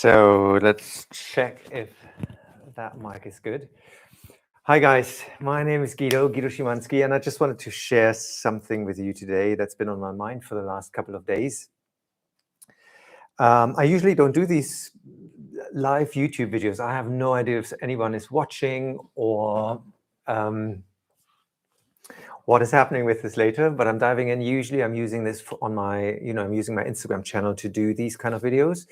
So let's check if that mic is good. Hi guys, my name is Guido Szymanski, and I just wanted to share something with you today that's been on my mind for the last couple of days. I usually don't do these live YouTube videos. I have no idea if anyone is watching or what is happening with this later, but I'm diving in. Usually I'm using this on my, I'm using my Instagram channel to do these kind of videos.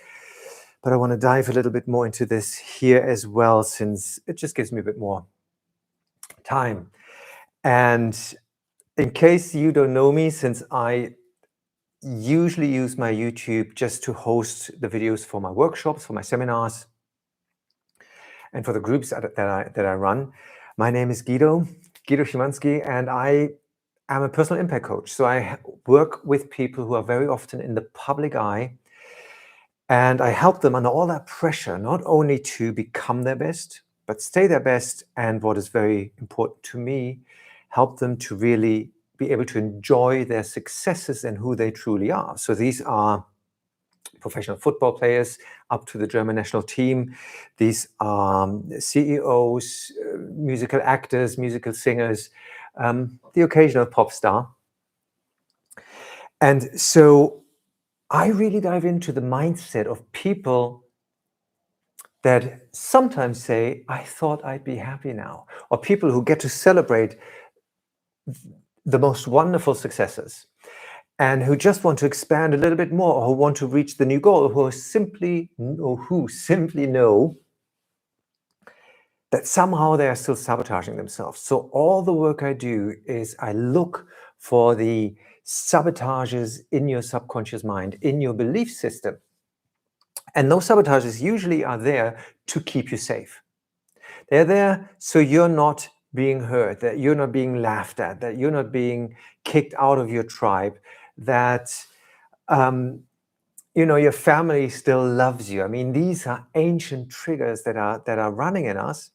But I want to dive a little bit more into this here as well, since it just gives me a bit more time. And in case you don't know me, since I usually use my YouTube just to host the videos for my workshops, for my seminars, and for the groups that I run, my name is Guido Szymanski, and I am a personal impact coach. So I work with people who are very often in the public eye, and I help them under all that pressure, not only to become their best, but stay their best. And what is very important to me, help them to really be able to enjoy their successes and who they truly are. So these are professional football players up to the German national team. These are CEOs, musical actors, musical singers, the occasional pop star. And so I really dive into the mindset of people that sometimes say, I thought I'd be happy now, or people who get to celebrate the most wonderful successes and who just want to expand a little bit more, or who want to reach the new goal, who simply know that somehow they are still sabotaging themselves. So all the work I do is I look for the sabotages in your subconscious mind, in your belief system. And those sabotages usually are there to keep you safe. They're there so you're not being hurt, that you're not being laughed at, that you're not being kicked out of your tribe, that your family still loves you. I mean, these are ancient triggers that are running in us.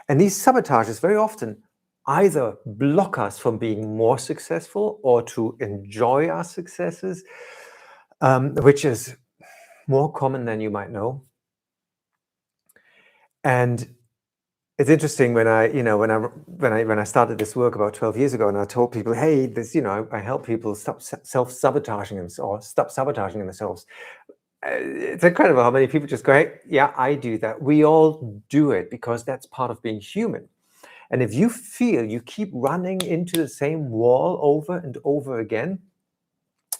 And these sabotages very often either block us from being more successful or to enjoy our successes, which is more common than you might know. And it's interesting when I started this work about 12 years ago, and I told people, hey, this, I help people stop self-sabotaging themselves, or stop sabotaging themselves. It's incredible how many people just go, hey, yeah, I do that. We all do it because that's part of being human. And if you feel you keep running into the same wall over and over again,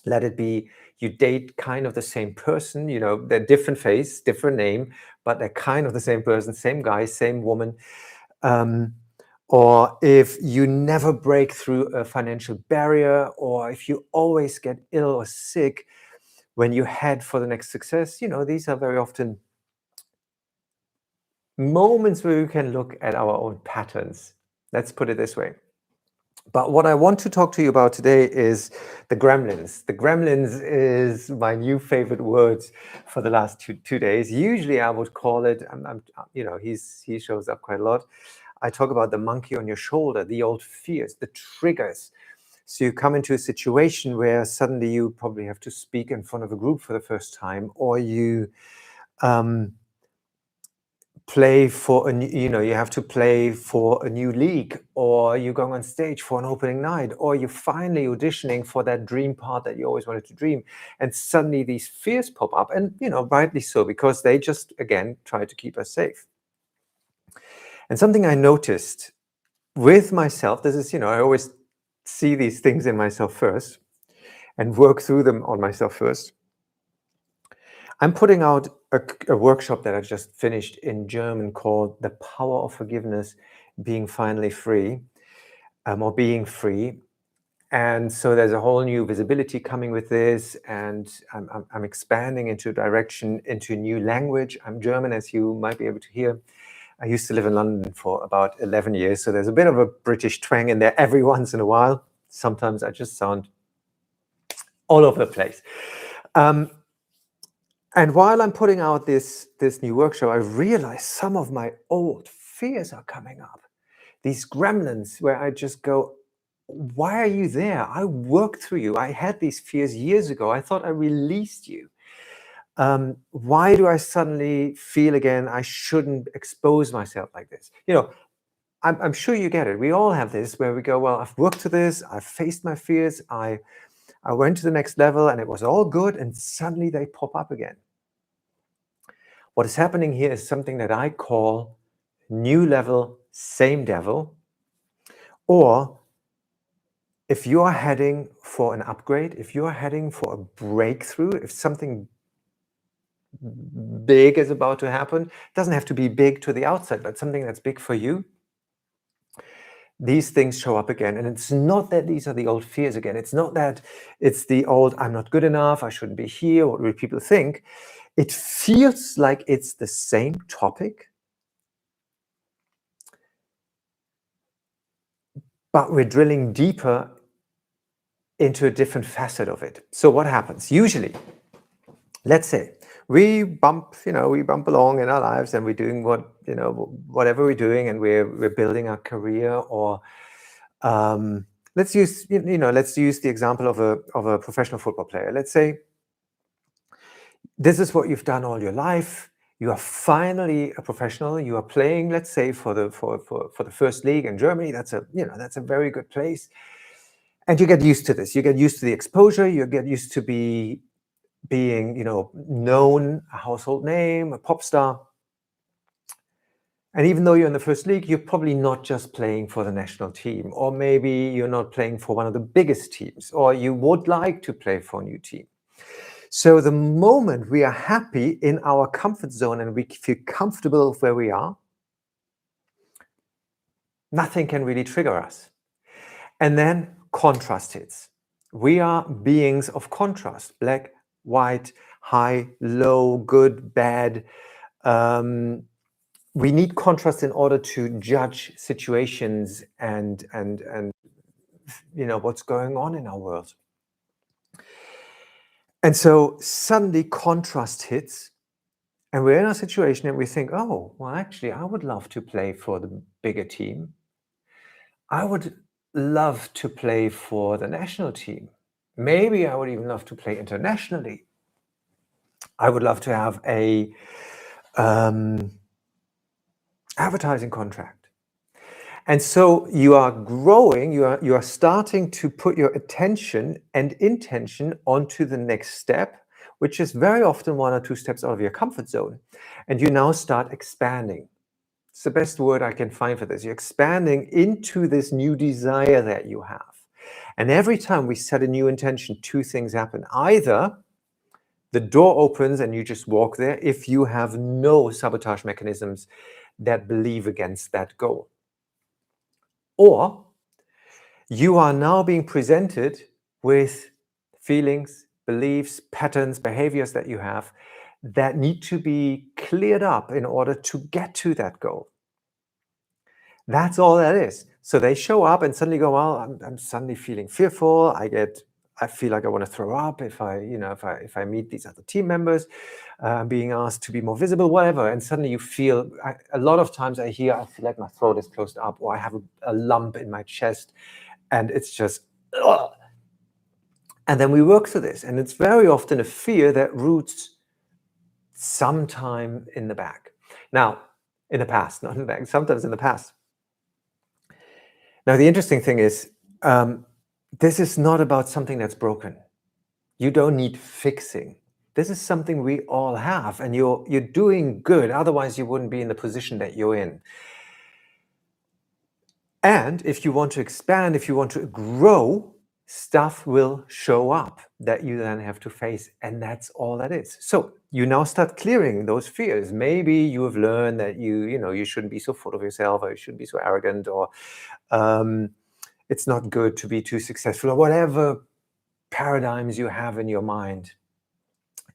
let it be you date kind of the same person, they're different face, different name, but they're kind of the same person, same guy, same woman. Or if you never break through a financial barrier, or if you always get ill or sick when you head for the next success, these are very often moments where we can look at our own patterns. Let's put it this way. But what I want to talk to you about today is the gremlins. The gremlins is my new favorite word for the last two days. Usually I would call it, he shows up quite a lot. I talk about the monkey on your shoulder, the old fears, the triggers. So you come into a situation where suddenly you probably have to speak in front of a group for the first time, or you play for you have to play for a new league, or you're going on stage for an opening night, or you're finally auditioning for that dream part that you always wanted to dream, and suddenly these fears pop up, and rightly so, because they just again try to keep us safe. And something I noticed with myself, this is I always see these things in myself first and work through them on myself first. I'm putting out a workshop that I just finished in German called The Power of Forgiveness, Being Finally Free, or Being Free. And so there's a whole new visibility coming with this, and I'm expanding into a direction, into a new language. I'm German, as you might be able to hear. I used to live in London for about 11 years, so there's a bit of a British twang in there every once in a while. Sometimes I just sound all over the place. And while I'm putting out this new workshop, I realize some of my old fears are coming up. These gremlins where I just go, why are you there? I worked through you. I had these fears years ago. I thought I released you. Why do I suddenly feel again I shouldn't expose myself like this? I'm sure you get it. We all have this where we go, well, I've worked to this, I've faced my fears, I went to the next level and it was all good, and suddenly they pop up again. What is happening here is something that I call new level, same devil. Or if you are heading for an upgrade, if you are heading for a breakthrough, if something big is about to happen, it doesn't have to be big to the outside, but something that's big for you, these things show up again. And it's not that these are the old fears again. It's not that it's the old, I'm not good enough, I shouldn't be here, what will people think? It feels like it's the same topic, but we're drilling deeper into a different facet of it. So what happens? Usually, let's say we bump along in our lives and we're doing whatever we're doing, and we're building our career, or let's use the example of a professional football player. Let's say this is what you've done all your life. You are finally a professional. You are playing, let's say, for the first league in Germany. That's a very good place. And you get used to this. You get used to the exposure. You get used to being, known, a household name, a pop star. And even though you're in the first league, you're probably not just playing for the national team, or maybe you're not playing for one of the biggest teams, or you would like to play for a new team. So the moment we are happy in our comfort zone and we feel comfortable with where we are, nothing can really trigger us. And then contrast hits. We are beings of contrast: black, white, high, low, good, bad. We need contrast in order to judge situations and what's going on in our world. And so suddenly contrast hits, and we're in a situation and we think, oh, well, actually, I would love to play for the bigger team. I would love to play for the national team. Maybe I would even love to play internationally. I would love to have a advertising contract. And so you are growing, you are starting to put your attention and intention onto the next step, which is very often 1 or 2 steps out of your comfort zone. And you now start expanding. It's the best word I can find for this. You're expanding into this new desire that you have. And every time we set a new intention, 2 things happen. Either the door opens and you just walk there if you have no sabotage mechanisms that believe against that goal. Or you are now being presented with feelings, beliefs, patterns, behaviors that you have that need to be cleared up in order to get to that goal. That's all that is. So they show up and suddenly go, well, I'm suddenly feeling fearful. I feel like I want to throw up if I meet these other team members. I'm being asked to be more visible, whatever. And suddenly you feel, a lot of times I feel like my throat is closed up, or I have a lump in my chest, and it's just, ugh. And then we work through this. And it's very often a fear that roots sometime in the back. Now, in the past, not in the back, sometimes in the past. Now, the interesting thing is, this is not about something that's broken. You don't need fixing. This is something we all have, and you're doing good. Otherwise, you wouldn't be in the position that you're in. And if you want to expand, if you want to grow, stuff will show up that you then have to face, and that's all that is. So you now start clearing those fears. Maybe you have learned that you shouldn't be so full of yourself, or you shouldn't be so arrogant, or it's not good to be too successful, or whatever paradigms you have in your mind.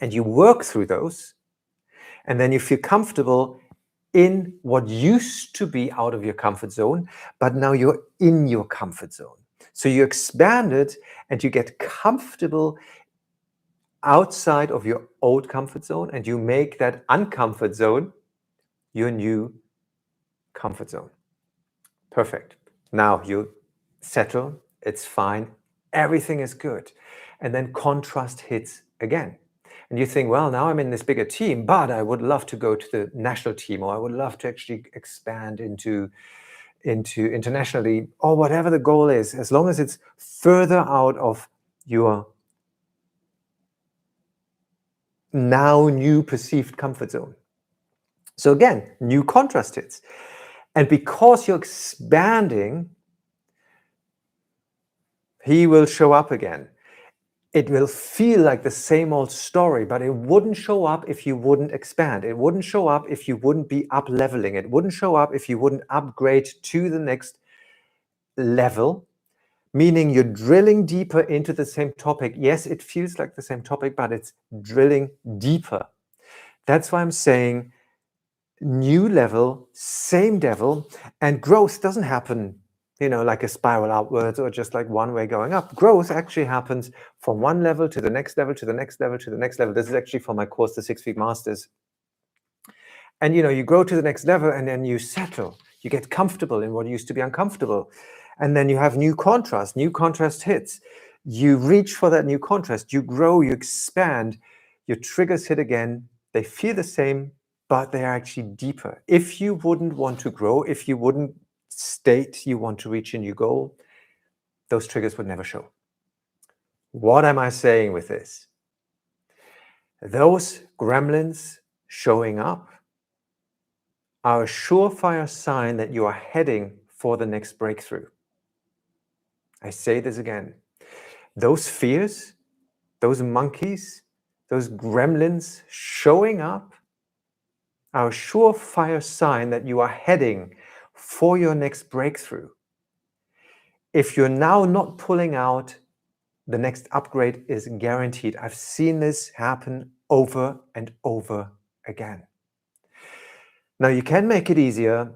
And you work through those, and then you feel comfortable in what used to be out of your comfort zone, but now you're in your comfort zone. So you expand it and you get comfortable outside of your old comfort zone, and you make that uncomfort zone your new comfort zone. Perfect. Now you settle, it's fine, everything is good. And then contrast hits again. And you think, well, now I'm in this bigger team, but I would love to go to the national team, or I would love to actually expand into internationally, or whatever the goal is, as long as it's further out of your now new perceived comfort zone. So again, new contrast hits. And because you're expanding, he will show up again. It will feel like the same old story, but it wouldn't show up if you wouldn't expand. It wouldn't show up if you wouldn't be up leveling. It wouldn't show up if you wouldn't upgrade to the next level, meaning you're drilling deeper into the same topic. Yes, it feels like the same topic, but it's drilling deeper. That's why I'm saying new level, same devil, and growth doesn't happen, like a spiral outwards or just like one way going up. Growth actually happens from one level to the next level, to the next level, to the next level. This is actually for my course, the 6 Feet Masters. And you grow to the next level, and then you settle. You get comfortable in what used to be uncomfortable. And then you have new contrast hits. You reach for that new contrast, you grow, you expand, your triggers hit again. They feel the same, but they are actually deeper. If you wouldn't want to grow, if you wouldn't state you want to reach a new goal, those triggers would never show. What am I saying with this? Those gremlins showing up are a surefire sign that you are heading for the next breakthrough. I say this again. Those fears, those monkeys, those gremlins showing up are a surefire sign that you are heading for your next breakthrough. If you're now not pulling out, the next upgrade is guaranteed. I've seen this happen over and over again. Now, you can make it easier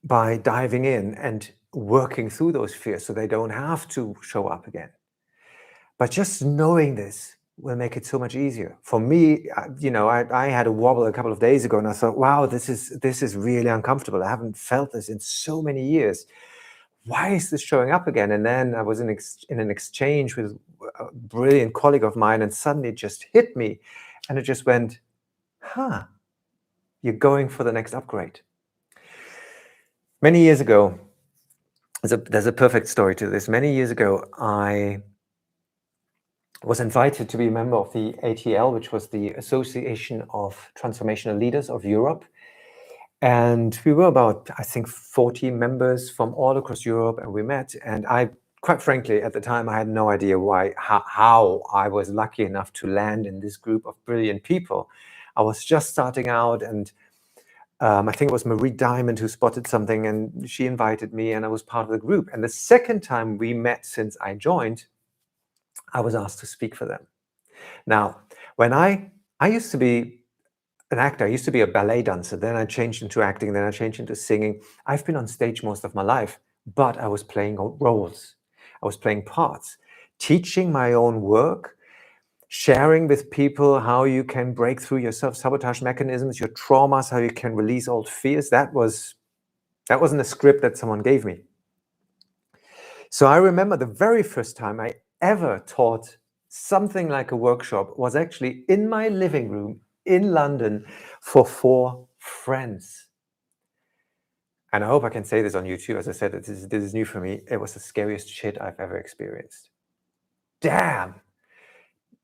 by diving in and working through those fears so they don't have to show up again. But just knowing this will make it so much easier. For me, I had a wobble a couple of days ago, and I thought, wow, this is really uncomfortable. I haven't felt this in so many years. Why is this showing up again? And then I was in an exchange with a brilliant colleague of mine, and suddenly it just hit me. And it just went, you're going for the next upgrade. Many years ago, there's a perfect story to this. Many years ago, I was invited to be a member of the ATL, which was the Association of Transformational Leaders of Europe. And we were about, I think, 40 members from all across Europe, and we met. And I, quite frankly, at the time, I had no idea how I was lucky enough to land in this group of brilliant people. I was just starting out, and I think it was Marie Diamond who spotted something, and she invited me, and I was part of the group. And the second time we met since I joined, I was asked to speak for them. Now, when I used to be an actor, I used to be a ballet dancer, then I changed into acting, then I changed into singing. I've been on stage most of my life, but I was playing roles. I was playing parts, teaching my own work, sharing with people how you can break through your self-sabotage mechanisms, your traumas, how you can release old fears. That wasn't a script that someone gave me. So I remember the very first time I ever taught something like a workshop was actually in my living room in London for 4 friends. And I hope I can say this on YouTube. As I said, this is new for me. It was the scariest shit I've ever experienced. Damn.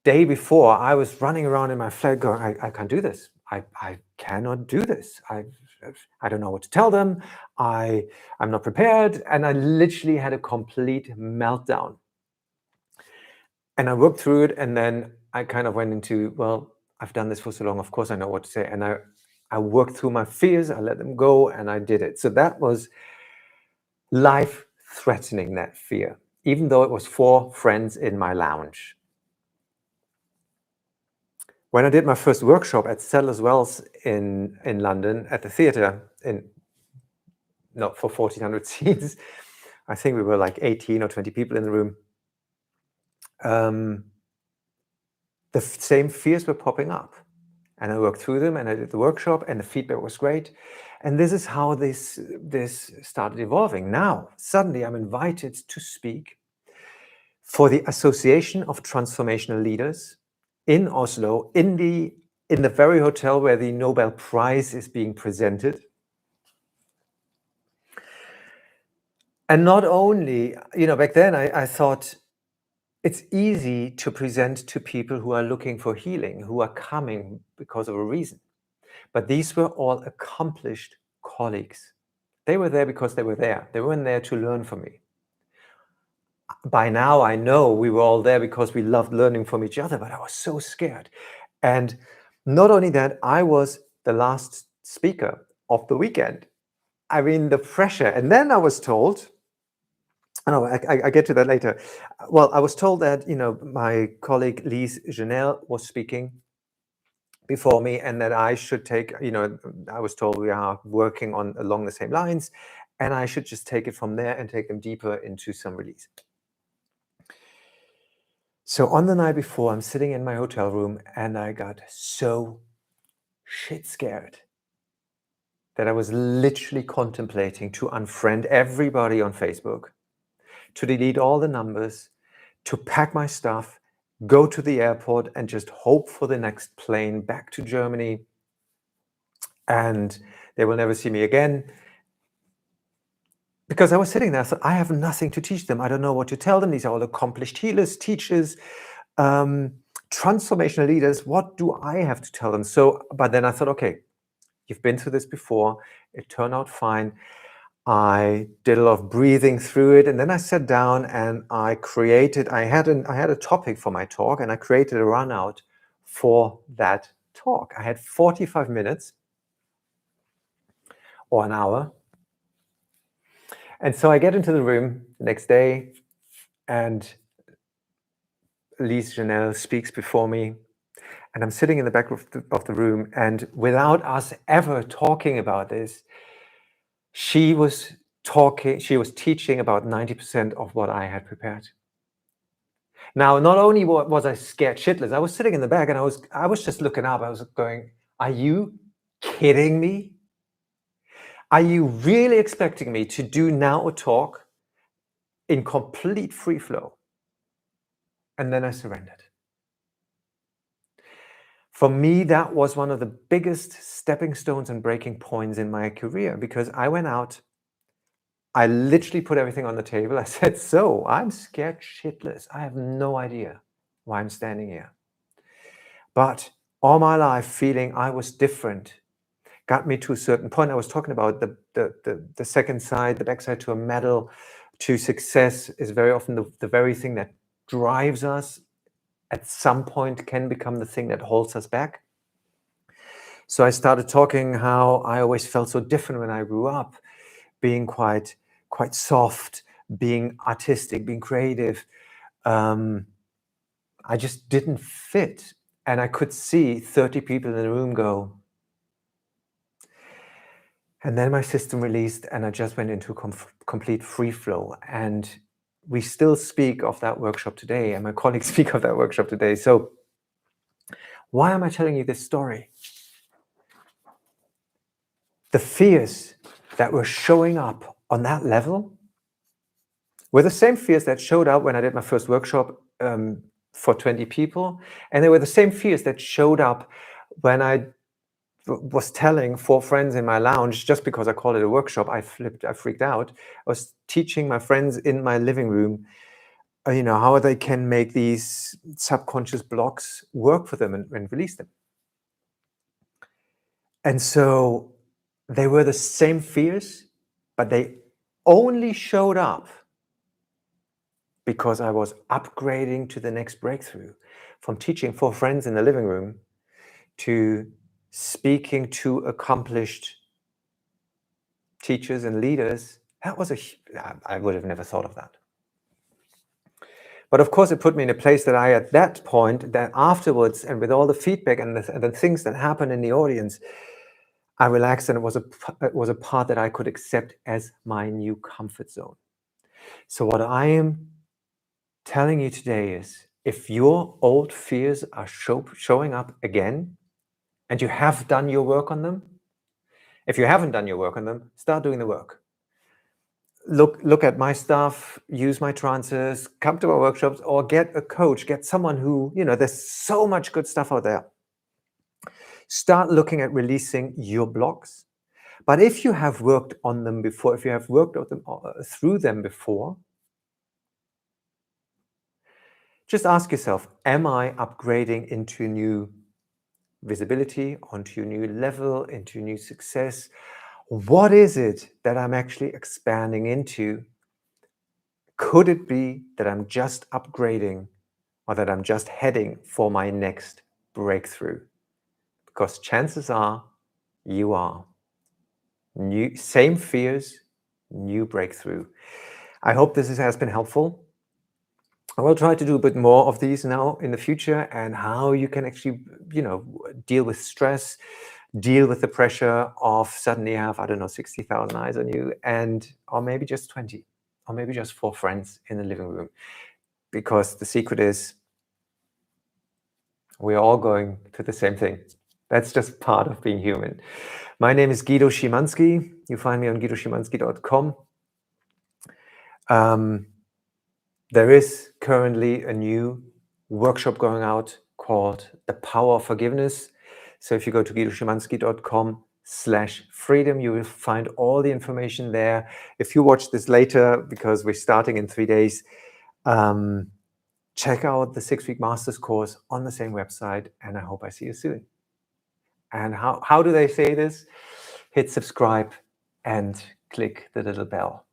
Day before, I was running around in my flat going, I can't do this. I cannot do this. I don't know what to tell them. I'm not prepared. And I literally had a complete meltdown. And I worked through it, and then I kind of went into, well, I've done this for so long, of course I know what to say. And I worked through my fears, I let them go, and I did it. So that was life-threatening, that fear, even though it was 4 friends in my lounge. When I did my first workshop at Sadler's Wells in London at the theater, for 1,400 seats, I think we were like 18 or 20 people in the room. The same fears were popping up, and I worked through them, and I did the workshop, and the feedback was great. And this is how this started evolving. Now, suddenly I'm invited to speak for the Association of Transformational Leaders in Oslo, in the very hotel where the Nobel Prize is being presented. And not only, back then I thought it's easy to present to people who are looking for healing, who are coming because of a reason. But these were all accomplished colleagues. They were there because they were there. They weren't there to learn from me. By now, I know we were all there because we loved learning from each other, but I was so scared. And not only that, I was the last speaker of the weekend. I mean, the pressure. And then I was told, I get to that later. Well, I was told that, my colleague Lise Janelle was speaking before me, and that I should take, I was told we are working along the same lines, and I should just take it from there and take them deeper into some release. So on the night before, I'm sitting in my hotel room, and I got so shit scared that I was literally contemplating to unfriend everybody on Facebook, to delete all the numbers, to pack my stuff, go to the airport, and just hope for the next plane back to Germany. And they will never see me again. Because I was sitting there, I thought, I have nothing to teach them. I don't know what to tell them. These are all accomplished healers, teachers, transformational leaders. What do I have to tell them? But then I thought, okay, you've been through this before. It turned out fine. I did a lot of breathing through it, and then I sat down and I had a topic for my talk, and I created a run out for that talk. I had 45 minutes or an hour. And so I get into the room the next day, and Lise Janelle speaks before me, and I'm sitting in the back of the room, and without us ever talking about this, she was teaching about 90% of what I had prepared. Now, not only was I scared shitless, I was sitting in the back, and I was just looking up. I was going, are you kidding me? Are you really expecting me to do now a talk in complete free flow? And then I surrendered. For me, that was one of the biggest stepping stones and breaking points in my career, because I went out, I literally put everything on the table. I said, so I'm scared shitless. I have no idea why I'm standing here. But all my life, feeling I was different got me to a certain point. I was talking about the second side, the backside to a medal, to success is very often the very thing that drives us. At some point can become the thing that holds us back. So I started talking how I always felt so different when I grew up, being quite soft, being artistic, being creative. I just didn't fit. And I could see 30 people in the room go. And then my system released, and I just went into complete free flow. And we still speak of that workshop today, and my colleagues speak of that workshop today. So why am I telling you this story? The fears that were showing up on that level were the same fears that showed up when I did my first workshop for 20 people. And they were the same fears that showed up when I was telling 4 friends in my lounge, just because I called it a workshop, I freaked out. I was teaching my friends in my living room, how they can make these subconscious blocks work for them and release them. And so they were the same fears, but they only showed up because I was upgrading to the next breakthrough, from teaching 4 friends in the living room to speaking to accomplished teachers and leaders. That was I would have never thought of that. But of course, it put me in a place that at that point, that afterwards, and with all the feedback and the things that happened in the audience, I relaxed, and it was a part that I could accept as my new comfort zone. So what I am telling you today is, if your old fears are showing up again, and you have done your work on them, if you haven't done your work on them, start doing the work. look at my stuff, use my trances, come to my workshops, or get a coach, get someone who, there's so much good stuff out there. Start looking at releasing your blocks. But if you have worked on them before, if you have worked on them, through them before, just ask yourself, am I upgrading into new visibility, onto a new level, into new success? What is it that I'm actually expanding into? Could it be that I'm just upgrading, or that I'm just heading for my next breakthrough? Because chances are you are. Same fears, new breakthrough. I hope this has been helpful. I will try to do a bit more of these now in the future, and how you can actually, deal with stress, deal with the pressure of suddenly have, 60,000 eyes on you, or maybe just 20, or maybe just 4 friends in the living room. Because the secret is, we're all going to the same thing. That's just part of being human. My name is Guido Szymanski. You find me on guidoszymanski.com. There is currently a new workshop going out called The Power of Forgiveness. So if you go to guidoszymanski.com/freedom, you will find all the information there. If you watch this later, because we're starting in 3 days, check out the 6-week Masters course on the same website, and I hope I see you soon. And how do they say this? Hit subscribe and click the little bell.